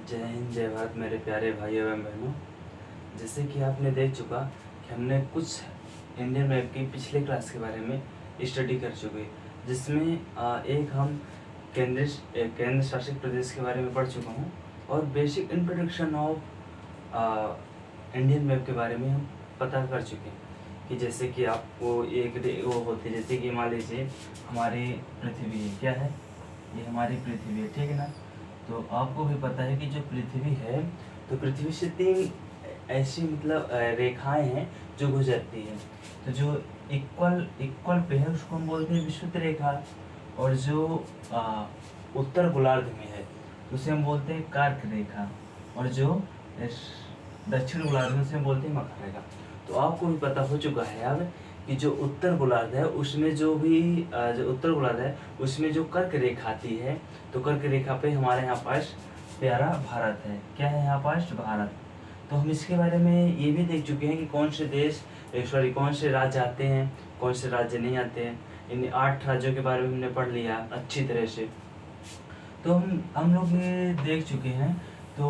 जय हिंद जय भारत मेरे प्यारे भाई एवं बहनों। जैसे कि आपने देख चुका कि हमने कुछ इंडियन मैप की पिछले क्लास के बारे में स्टडी कर चुके, जिसमें एक हम केंद्र शासित प्रदेश के बारे में पढ़ चुका हूँ और basic introduction of Indian map के बारे में हम पता कर चुके हैं कि जैसे कि आपको एक वो होती है, जैसे कि मान लीजिए हमारी पृथ्वी है, क्या है ये हमारी पृथ्वी है, ठीक है ना। तो आपको भी पता है कि जो पृथ्वी है, तो पृथ्वी से तीन ऐसी मतलब रेखाएं हैं जो गुजरती है। तो जो इक्वल इक्वल पे है उसको हम बोलते हैं विषुवत रेखा, और जो उत्तर गोलार्ध में है तो उसे हम बोलते हैं कर्क रेखा, और जो दक्षिण गोलार्ध में उसे हम बोलते हैं मकर रेखा। तो आपको भी पता हो चुका है अब कि जो उत्तर गोलार्ध है उसमें जो उत्तर गोलार्ध है उसमें जो कर्क रेखा आती है, तो कर्क रेखा पे हमारे यहाँ पास प्यारा भारत है। क्या है यहाँ पास? भारत। तो हम इसके बारे में ये भी देख चुके हैं कि कौन से राज्य आते हैं, कौन से राज्य नहीं आते हैं। इन 8 राज्यों के बारे में हमने पढ़ लिया अच्छी तरह से। तो हम लोग ये देख चुके हैं। तो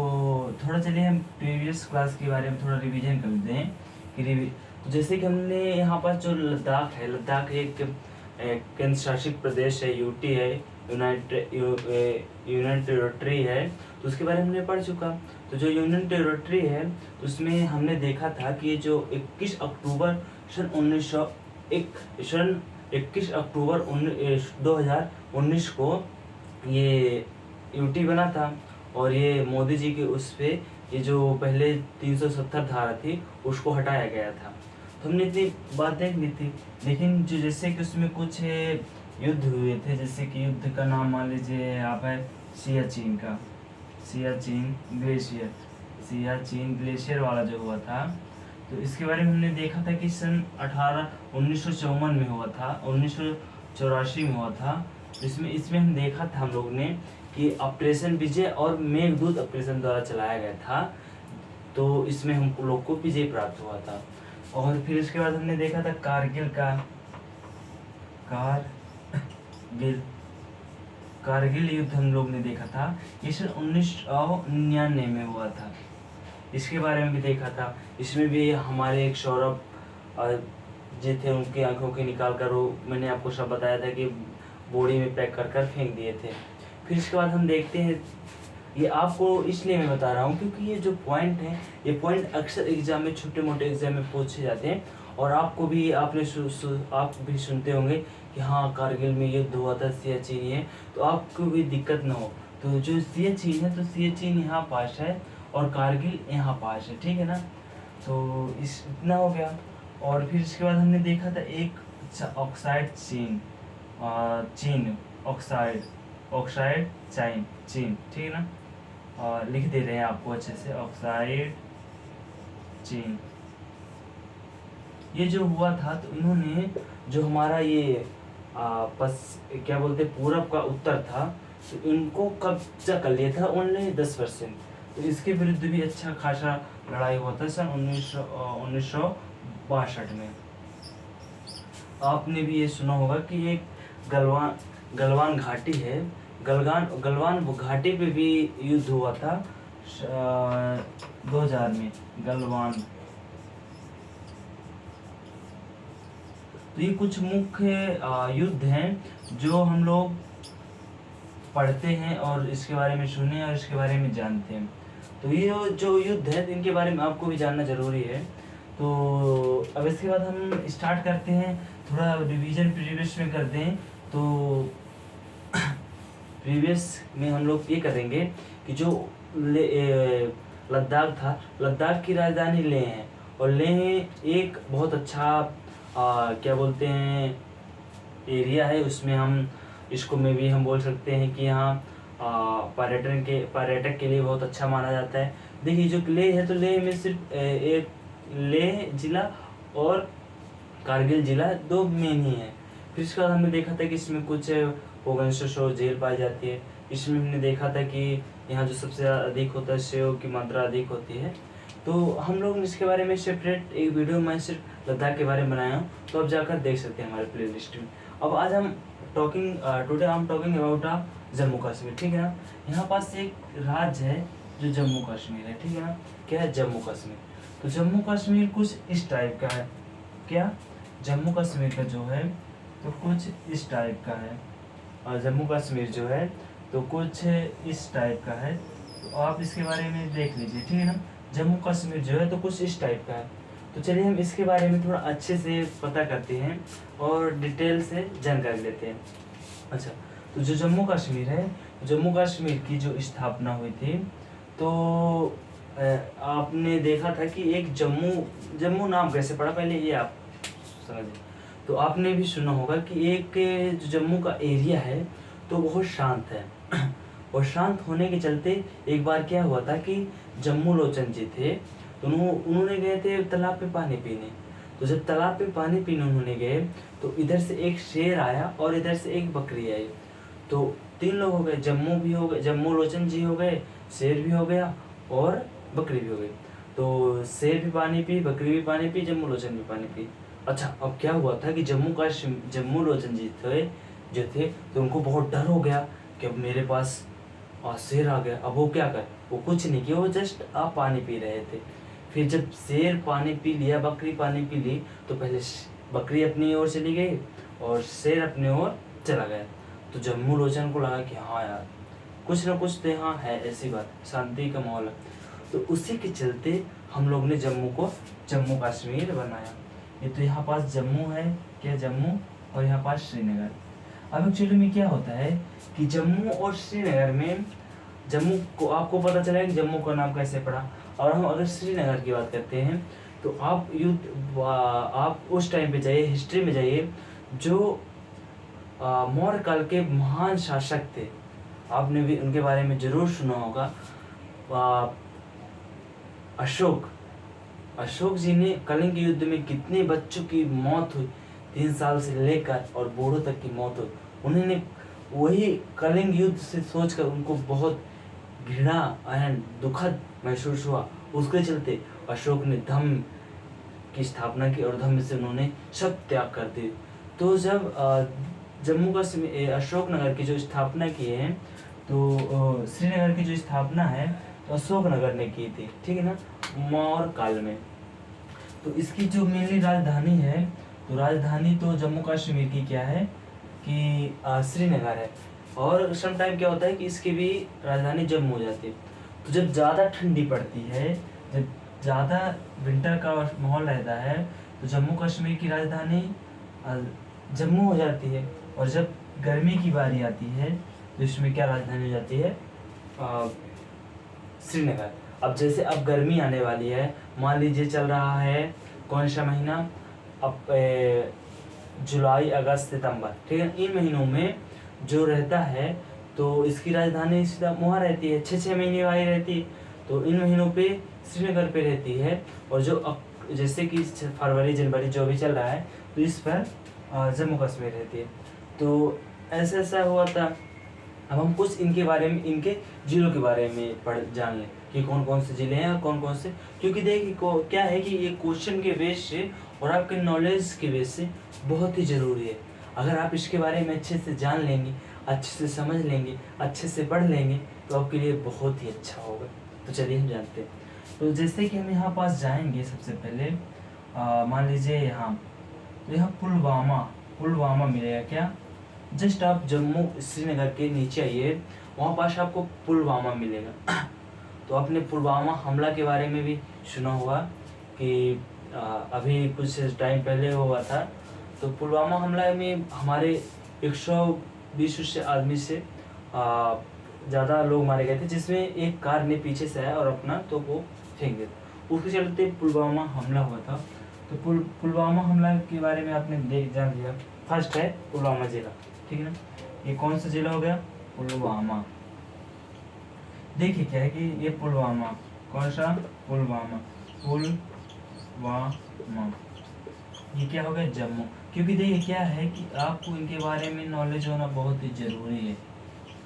थोड़ा चलिए हम प्रीवियस क्लास के बारे में थोड़ा रिवीजन कर लेते हैं कि जैसे कि हमने यहाँ पर जो लद्दाख है, लद्दाख एक केंद्र शासित प्रदेश है, यूटी है, यूनियन टेरिटरी है, तो उसके बारे में हमने पढ़ चुका। तो जो यूनियन टेरिटरी है उसमें हमने देखा था कि ये जो 21 अक्टूबर सन 2019 को ये यूटी बना था, और ये मोदी जी के उस पे ये जो पहले 370 धारा थी उसको हटाया गया था। तो हमने इतनी बात देख ली थी, लेकिन जो जैसे कि उसमें कुछ युद्ध हुए थे, जैसे कि युद्ध का नाम मान लीजिए आप है सियाचिन का, सियाचिन ग्लेशियर वाला जो हुआ था। तो इसके बारे में हमने देखा था कि सन 1954 में हुआ था, 1984 में हुआ था। इसमें हम देखा था हम लोग ने कि ऑपरेशन विजय और मेघदूत ऑपरेशन द्वारा चलाया गया था। तो इसमें हम लोग को विजय प्राप्त हुआ था। और फिर इसके बाद हमने देखा था कारगिल युद्ध हम लोग ने देखा था, ये सन 1999 में हुआ था। इसके बारे में भी देखा था। इसमें भी हमारे एक सौरभ जो थे उनकी आंखों के निकाल कर वो मैंने आपको सब बताया था कि बोरी में पैक कर कर फेंक दिए थे। फिर इसके बाद हम देखते हैं, ये आपको इसलिए मैं बता रहा हूँ क्योंकि ये जो पॉइंट है, ये पॉइंट अक्सर एग्जाम में, छोटे मोटे एग्जाम में पूछे जाते हैं। और आपको भी आप भी सुनते होंगे कि हाँ कारगिल में युद्ध हुआ था, सियाचिन है, तो आपको भी दिक्कत ना हो। तो जो सियाचिन है, तो सियाचिन यहाँ पास है और कारगिल यहाँ पास है, ठीक है ना। तो इतना हो गया। और फिर इसके बाद हमने देखा था एक ऑक्साइड चीन, चीन, ठीक है ना। लिख दे रहे हैं आपको अच्छे से, ऑक्साइड चीन। ये जो हुआ था, तो इन्होंने जो हमारा ये क्या बोलते पूरब का उत्तर था, तो इनको कब्जा कर लिया था ओनली 10%। तो इसके विरुद्ध भी अच्छा खासा लड़ाई हुआ था सन 1962 में। आपने भी ये सुना होगा कि एक गलवान घाटी है, गलवान घाटी पे भी युद्ध हुआ था 2000 में, गलवान। तो ये कुछ मुख्य युद्ध हैं जो हम लोग पढ़ते हैं और इसके बारे में सुने और इसके बारे में जानते हैं। तो ये जो युद्ध है इनके बारे में आपको भी जानना जरूरी है। तो अब इसके बाद हम स्टार्ट करते हैं, थोड़ा रिवीजन प्रीवियस में करते हैं। तो प्रीवियस में हम लोग ये करेंगे कि जो लद्दाख था, लद्दाख की राजधानी लेह है, और लेह एक बहुत अच्छा क्या बोलते हैं एरिया है। उसमें हम इसको में भी हम बोल सकते हैं कि यहाँ पर्यटक के लिए बहुत अच्छा माना जाता है। देखिए जो लेह है, तो लेह में सिर्फ एक लेह जिला और कारगिल जिला दो मेन ही है। फिर इसके बाद हमने देखा था कि इसमें कुछ पोगंशो झील पाई जाती है। इसमें हमने देखा था कि यहाँ जो सबसे अधिक होता है सेव की मात्रा अधिक होती है। तो हम लोग इसके बारे में सेपरेट एक वीडियो मैं सिर्फ लद्दाख के बारे में बनाया हूँ, तो आप जाकर देख सकते हैं हमारे प्ले लिस्ट में। अब आज हम today I am talking about Jammu Kashmir, ठीक है ना। यहाँ पास एक राज्य है जो जम्मू कश्मीर है, ठीक है ना। क्या है जम्मू कश्मीर, तो जम्मू कश्मीर कुछ इस टाइप का है। क्या, जम्मू कश्मीर का जो है तो कुछ इस टाइप का है, और जम्मू कश्मीर जो है तो कुछ इस टाइप का है। तो आप इसके बारे में देख लीजिए, ठीक है ना। जम्मू कश्मीर जो है तो कुछ इस टाइप का है। तो चलिए हम इसके बारे में थोड़ा अच्छे से पता करते हैं और डिटेल से जानकारी लेते हैं। अच्छा, तो जो जम्मू कश्मीर है, जम्मू कश्मीर की जो स्थापना हुई थी, तो आपने देखा था कि एक जम्मू, जम्मू नाम कैसे पड़ा पहले ये आप समझिए। तो आपने भी सुना होगा कि एक जो जम्मू का एरिया है तो बहुत शांत है और शांत होने के चलते एक बार क्या हुआ था कि जम्मू लोचन जी थे, तो उन्होंने गए थे तालाब पे पानी पीने। तो जब तालाब पे पानी पीने उन्होंने गए तो इधर से एक शेर आया और इधर से एक बकरी आई। तो 3 लोग हो गए, जम्मू भी हो गए, जम्मू लोचन जी हो गए, शेर भी हो गया और बकरी भी हो गई। तो शेर भी पानी पी, बकरी भी पानी पी, जम्मू लोचन भी पानी पी। अच्छा, अब क्या हुआ था कि जम्मू लोचन जी थे जो थे, तो उनको बहुत डर हो गया कि अब मेरे पास शेर आ गया। अब वो क्या कर, वो कुछ नहीं किया, वो जस्ट आप पानी पी रहे थे। फिर जब शेर पानी पी लिया, बकरी पानी पी ली, तो पहले बकरी अपनी ओर चली गई और शेर अपनी ओर चला गया। तो जम्मू लोचन को लगा कि हाँ यार, कुछ ना कुछ तो यहाँ है, ऐसी बात, शांति का माहौल है। तो उसी के चलते हम लोग ने जम्मू को जम्मू कश्मीर बनाया। ये तो यहाँ पास जम्मू है, क्या जम्मू, और यहाँ पास श्रीनगर। अब एक्चुअली में क्या होता है कि जम्मू और श्रीनगर में, जम्मू को आपको पता चला कि जम्मू का नाम कैसे पड़ा, और हम अगर श्रीनगर की बात करते हैं तो आप उस टाइम पे जाइए, हिस्ट्री में जाइए, जो मौर्य काल के महान शासक थे, आपने भी उनके बारे में जरूर सुना होगा। अशोक जी ने कलिंग युद्ध में कितने बच्चों की मौत हुई, 3 साल से लेकर और बूढ़ों तक की मौत हुई। उन्होंने वही कलिंग युद्ध से सोचकर उनको बहुत घृणा एंड दुखद महसूस हुआ। उसके चलते अशोक ने धम्म की स्थापना की और धम्म से उन्होंने सब त्याग कर दिए। तो जब जम्मू कश्मीर अशोकनगर की जो स्थापना की है, तो श्रीनगर की जो स्थापना है तो अशोकनगर ने की थी, ठीक है ना, मौर्य काल में। तो इसकी जो मेनली राजधानी है, तो राजधानी तो जम्मू कश्मीर की क्या है कि श्रीनगर है। और सम टाइम क्या होता है कि इसकी भी राजधानी जम्मू हो जाती है। तो जब ज़्यादा ठंडी पड़ती है, जब ज़्यादा विंटर का माहौल रहता है, तो जम्मू कश्मीर की राजधानी जम्मू हो जाती है। और जब गर्मी की बारी आती है तो इसमें क्या राजधानी हो जाती है, श्रीनगर। अब जैसे अब गर्मी आने वाली है, मान लीजिए चल रहा है कौन सा महीना, अब जुलाई, अगस्त, सितंबर, ठीक है। इन महीनों में जो रहता है तो इसकी राजधानी सीधा वहाँ रहती है, 6 महीने वाली रहती है। तो इन महीनों पे श्रीनगर पे रहती है। और जो जैसे कि फरवरी, जनवरी जो भी चल रहा है, तो इस पर जम्मू कश्मीर रहती है। तो ऐसा हुआ था। अब हम कुछ इनके बारे में, इनके जिलों के बारे में जान लें कि कौन कौन से जिले हैं और कौन कौन से, क्योंकि देखिए क्या है कि ये क्वेश्चन के बेस से और आपके नॉलेज के बेस से बहुत ही ज़रूरी है। अगर आप इसके बारे में अच्छे से जान लेंगे, अच्छे से समझ लेंगे, अच्छे से पढ़ लेंगे, तो आपके लिए बहुत ही अच्छा होगा। तो चलिए हम जानते हैं। तो जैसे कि हम यहाँ पास जाएंगे, सबसे पहले मान लीजिए यहाँ, तो यहाँ पुलवामा मिलेगा क्या, जस्ट आप जम्मू श्रीनगर के नीचे आइए, वहाँ पास आपको पुलवामा मिलेगा। तो आपने पुलवामा हमला के बारे में भी सुना होगा कि अभी कुछ टाइम पहले हुआ था। तो पुलवामा हमला में हमारे 120 से आदमी से ज़्यादा लोग मारे गए थे, जिसमें एक कार ने पीछे से आया और अपना तो वो फेंक दिया। उसके चलते पुलवामा हमला हुआ था। तो पुलवामा हमला के बारे में आपने जान लिया। फर्स्ट है पुलवामा जिला, ठीक है ना। ये कौन सा जिला हो गया, पुलवामा। देखिए क्या है कि ये पुलवामा, कौन सा, पुलवामा, ये क्या हो गया, जम्मू। क्योंकि देखिए क्या है कि आपको इनके बारे में नॉलेज होना बहुत ही ज़रूरी है।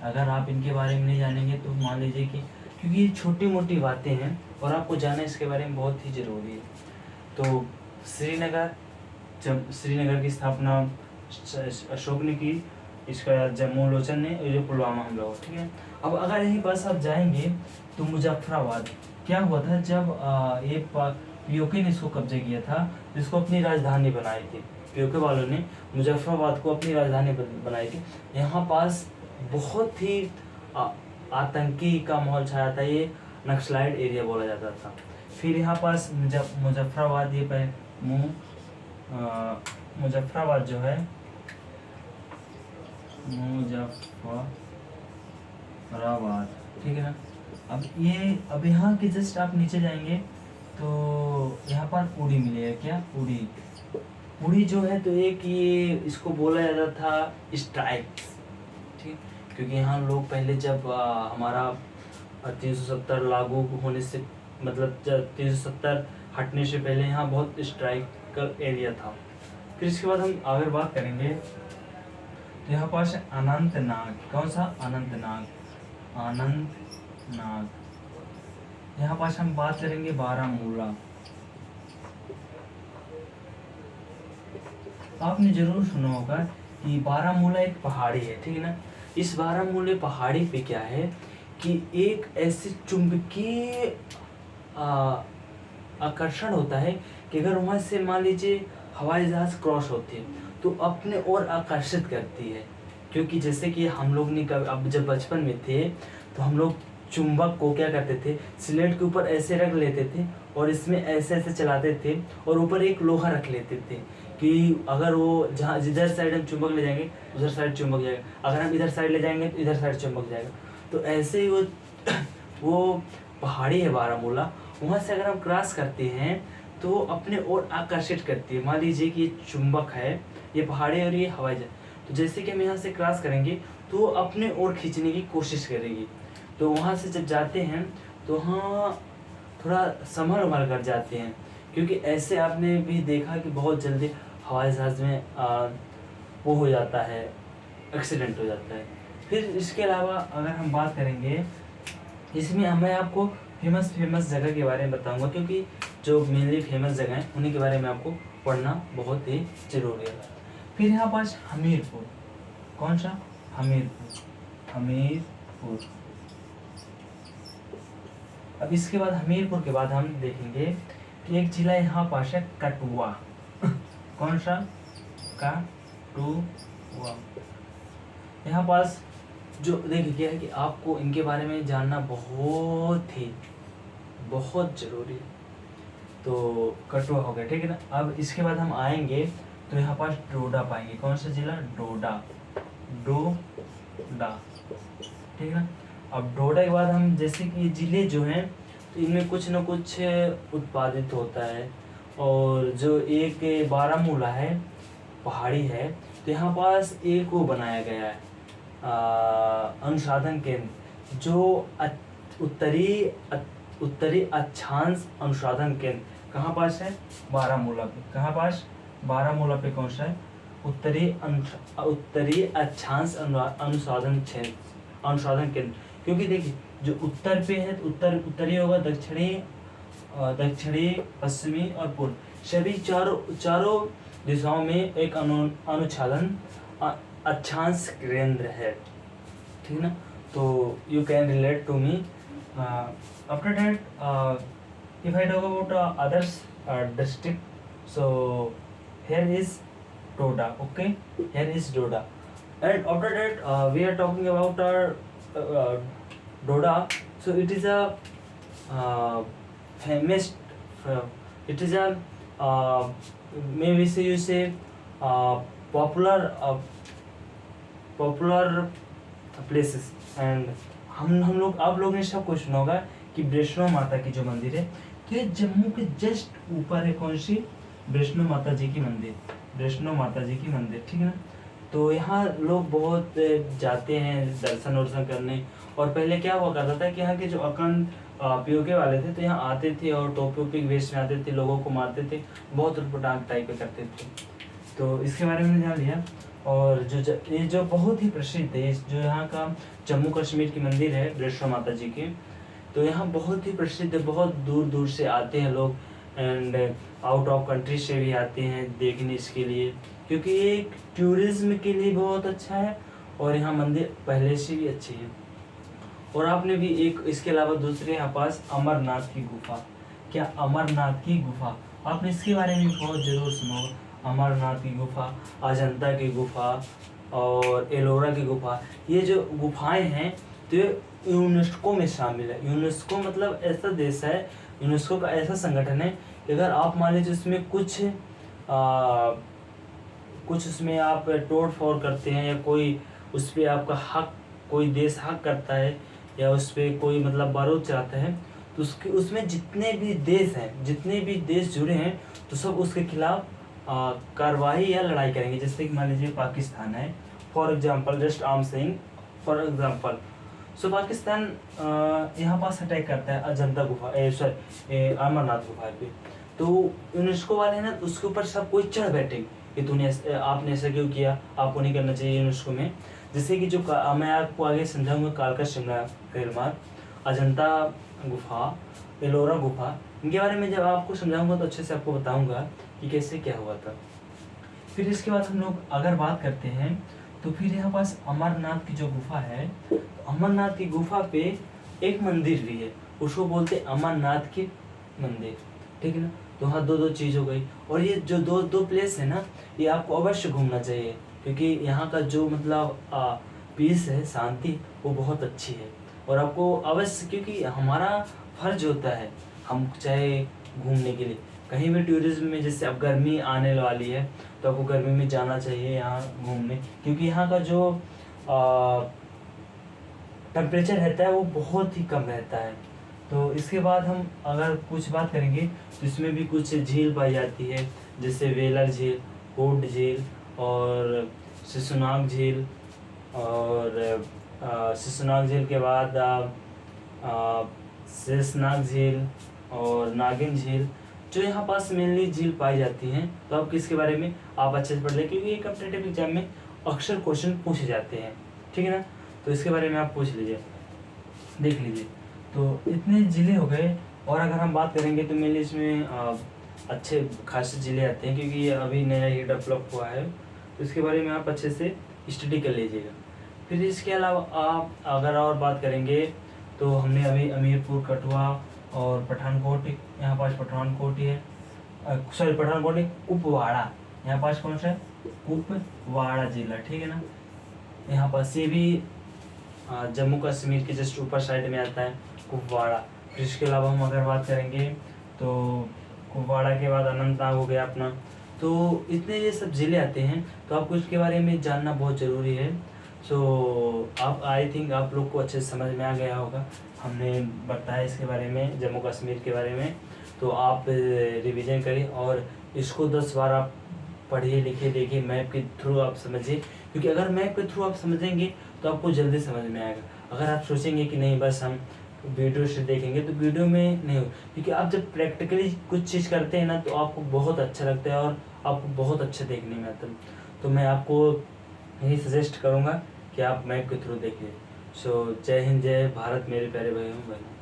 अगर आप इनके बारे में नहीं जानेंगे तो मान लीजिए कि, क्योंकि ये छोटी मोटी बातें हैं और आपको जानना इसके बारे में बहुत ही ज़रूरी है। तो श्रीनगर की स्थापना अशोक ने की। इसका जम्मू लोचन ने, ये जो पुलवामा हमला हुआ, ठीक है। अब अगर यही पास आप जाएंगे तो मुजफ्फराबाद क्या हुआ था जब ये पीओके ने इसको कब्जे किया था, इसको अपनी राजधानी बनाई थी। पीओके वालों ने मुजफ्फराबाद को अपनी राजधानी बनाई थी। यहाँ पास बहुत ही आतंकी का माहौल छाया था, ये नक्सलाइट एरिया बोला जाता था। फिर यहाँ पास मुजफ्फराबाद, ये मुजफ्फराबाद जो है, मुजफ्फराबाद, ठीक है ना। अब यहाँ के जस्ट आप नीचे जाएंगे तो यहाँ पर उड़ी मिलेगा। क्या उड़ी जो है, तो एक ये इसको बोला जाता था स्ट्राइक, ठीक, क्योंकि यहाँ लोग पहले जब हमारा 370 लागू होने से, मतलब 370 हटने से पहले यहाँ बहुत स्ट्राइकल एरिया था। फिर इसके बाद हम अगर बात करेंगे तो यहाँ पास अनंतनाग, कौन सा? अनंतनाग। यहाँ पास हम बात करेंगे बारामूला। आपने जरूर सुना होगा कि बारामूला एक पहाड़ी है, ठीक है ना। इस बारामूला पहाड़ी पे क्या है कि एक ऐसे चुंबकीय आकर्षण होता है कि अगर वहां से मान लीजिए हवाई जहाज क्रॉस होती है तो अपने ओर आकर्षित करती है। क्योंकि जैसे कि हम लोग ने अब जब बचपन में थे तो हम लोग चुंबक को क्या करते थे, स्लेट के ऊपर ऐसे रख लेते थे और इसमें ऐसे ऐसे चलाते थे और ऊपर एक लोहा रख लेते थे कि अगर वो जहाँ जिधर साइड हम चुंबक ले जाएंगे उधर साइड चुंबक जाएगा, अगर हम इधर साइड ले जाएंगे तो इधर साइड चुंबक जाएगा। तो ऐसे ही वो पहाड़ी है बारामूला, वहाँ से अगर हम क्रॉस करते हैं तो अपने ओर आकर्षित करती है। मान लीजिए कि ये चुंबक है, ये पहाड़ी और ये हवाई जहाज, तो जैसे कि हम यहाँ से क्रॉस करेंगे तो अपने ओर खींचने की कोशिश करेगी। तो वहाँ से जब जाते हैं तो हाँ थोड़ा संभल कर जाते हैं, क्योंकि ऐसे आपने भी देखा कि बहुत जल्दी हवाई जहाज में वो हो जाता है, एक्सीडेंट हो जाता है। फिर इसके अलावा अगर हम बात करेंगे, इसमें मैं आपको फेमस जगह के बारे में बताऊंगा, क्योंकि जो मेनली फेमस जगह हैं उन्हीं के बारे में आपको पढ़ना बहुत ही जरूरी है। फिर यहाँ पास हमीरपुर, कौन सा? हमीरपुर। अब इसके बाद हमीरपुर के बाद हम देखेंगे कि एक जिला यहाँ पास है कठुआ। कौन सा? कठुआ। यहाँ पास जो देखिए क्या है कि आपको इनके बारे में जानना बहुत जरूरी है। तो कठुआ हो गया, ठीक है ना। अब इसके बाद हम आएंगे तो यहाँ पास डोडा पाएंगे। कौन सा जिला? डोडा, ठीक है ना। अब डोडा के बाद हम जैसे कि ये जिले जो हैं तो इनमें कुछ न कुछ उत्पादित होता है, और जो एक बारामूला है पहाड़ी है, तो यहाँ पास एक वो बनाया गया है अनुसंधान केंद्र, जो उत्तरी अक्षांश अनुसंधान केंद्र कहाँ पास है? बारामूला पे। कहाँ पास? बारामूला पे। कौन सा है? उत्तरी अक्षांश अनुसंधान केंद्र। क्योंकि देखिए जो उत्तर पे है तो उत्तरी होगा, दक्षिणी, पश्चिमी और पूर्व, सभी चारों दिशाओं में एक अनुसंधान अक्षांश केंद्र है, ठीक ना। तो you can relate to me after that if I talk about others district, so here is Doda, okay, here is Doda, and after that we are talking about our Doda. So it is a famous, it is a maybe say you say popular places, and हम लोग आप लोग ने सब कुछ सुना होगा कि वैष्णो माता की जो मंदिर है, तो ये जम्मू के जस्ट ऊपर है। कौन सी? वैष्णो माता जी की मंदिर, ठीक है ना। तो यहाँ लोग बहुत जाते हैं दर्शन करने, और पहले क्या हुआ करता था कि यहाँ के जो अखंड पीओके वाले थे तो यहाँ आते थे और टोपी वेस्ट में आते थे, लोगों को मारते थे, बहुत उटपटांग टाइप पे करते थे। तो इसके बारे में जान लिया। और ये जो बहुत ही प्रसिद्ध है, जो यहाँ का जम्मू कश्मीर की मंदिर है वैष्णो माता जी की, तो यहाँ बहुत ही प्रसिद्ध है, बहुत दूर से आते हैं लोग, एंड आउट ऑफ कंट्री से भी आते हैं देखने इसके लिए, क्योंकि ये टूरिज्म के लिए बहुत अच्छा है और यहाँ मंदिर पहले से भी अच्छी है। और आपने भी एक इसके अलावा दूसरे यहाँ पास अमरनाथ की गुफा। क्या अमरनाथ की गुफा, आपने इसके बारे में बहुत ज़रूर सुना होगा। अमरनाथ की गुफा, अजंता की गुफा और एलोरा की गुफा, ये जो गुफाएं हैं तो ये यूनेस्को में शामिल है। यूनेस्को मतलब ऐसा देश है, यूनेस्को का ऐसा संगठन है कि अगर आप मान लीजिए उसमें कुछ उसमें आप तोड़ फोड़ करते हैं या कोई उस पर आपका हक, कोई देश हक करता है या उस पर कोई मतलब बारूद चलाता है, तो उसके उसमें जितने भी देश हैं, जितने भी देश जुड़े हैं, तो सब उसके खिलाफ कार्रवाई या लड़ाई करेंगे। जैसे कि मान लीजिए पाकिस्तान है, for example, just I am saying for example, so Pakistan यहाँ पास अटैक करता है अजंता गुफा, सॉरी अमरनाथ गुफा पे, तो यूनेस्को वाले ना उसके ऊपर सब कोई चढ़ बैठेंगे कि तूने आपने ऐसा क्यों किया, आपको नहीं करना चाहिए यूनेस्को में। जैसे कि जो मैं आपको आगे समझाऊंगा, कालका शिमला रेल मार्ग, अजंता गुफा, एलोरा गुफा, इनके बारे में जब आपको समझाऊंगा तो अच्छे से आपको बताऊंगा कि कैसे क्या हुआ था। फिर इसके बाद हम लोग अगर बात करते हैं तो फिर यहाँ पास अमरनाथ की जो गुफा है, तो अमरनाथ की गुफा पे एक मंदिर भी है, उसको बोलते अमरनाथ की मंदिर, ठीक है ना। तो हाँ, दो चीज़ हो गई। और ये जो दो प्लेस है ना, ये आपको अवश्य घूमना चाहिए, क्योंकि यहाँ का जो मतलब पीस है, शांति, वो बहुत अच्छी है। और आपको अवश्य, क्योंकि हमारा फर्ज होता है, हम चाहे घूमने के लिए कहीं भी टूरिज्म में, जैसे अब गर्मी आने वाली है तो आपको गर्मी में जाना चाहिए यहाँ घूमने, क्योंकि यहाँ का जो टेम्परेचर रहता है वो बहुत ही कम रहता है। तो इसके बाद हम अगर कुछ बात करेंगे तो इसमें भी कुछ झील पाई जाती है, जैसे वेलर झील, कोट झील और शिशुनाग झील। और शिशुनाग झील के बाद शेषनाग झील और नागिन झील, जो यहाँ पास मेनली झील पाई जाती हैं। तो आप किसके बारे में आप अच्छे से पढ़ लें, क्योंकि ये कॉम्पिटिटिव एग्जाम में अक्सर क्वेश्चन पूछे जाते हैं, ठीक है ना। तो इसके बारे में आप पूछ लीजिए, देख लीजिए। तो इतने ज़िले हो गए। और अगर हम बात करेंगे तो मेनली इसमें अच्छे खासे ज़िले आते हैं, क्योंकि ये अभी नया ही डेवलप हुआ है, तो इसके बारे में आप अच्छे से स्टडी कर लीजिएगा। फिर इसके अलावा आप अगर और बात करेंगे तो हमने अभी अमीरपुर, कठुआ और पठानकोट, यहाँ पास पठानकोट ही है, सॉरी पठानकोट नहीं, कुपवाड़ा, यहाँ पास कौन सा है, कुपवाड़ा जिला, ठीक है ना। यहाँ पास ये भी जम्मू कश्मीर के जस्ट ऊपर साइड में आता है कुपवाड़ा। फिर इसके अलावा हम अगर बात करेंगे तो कुपवाड़ा के बाद अनंतनाग हो गया अपना। तो इतने ये सब ज़िले आते हैं, तो आपको इसके बारे में जानना बहुत ज़रूरी है। सो आप, आई थिंक आप लोग को अच्छे से समझ में आ गया होगा, हमने बताया इसके बारे में, जम्मू कश्मीर के बारे में। तो आप रिवीजन करें और इसको 10 बार आप पढ़िए, लिखिए, देखिए, मैप के थ्रू आप समझिए, क्योंकि अगर मैप के थ्रू आप समझेंगे तो आपको जल्दी समझ में आएगा। अगर आप सोचेंगे कि नहीं बस हम वीडियो से देखेंगे, तो वीडियो में नहीं हो, क्योंकि आप जब प्रैक्टिकली कुछ चीज़ करते हैं ना तो आपको बहुत अच्छा लगता है और आपको बहुत अच्छा देखने में आता है। तो मैं आपको यही सजेस्ट करूँगा कि आप मैप के थ्रू देखिए। सो जय हिंद, जय भारत मेरे प्यारे भाइयों बहनों।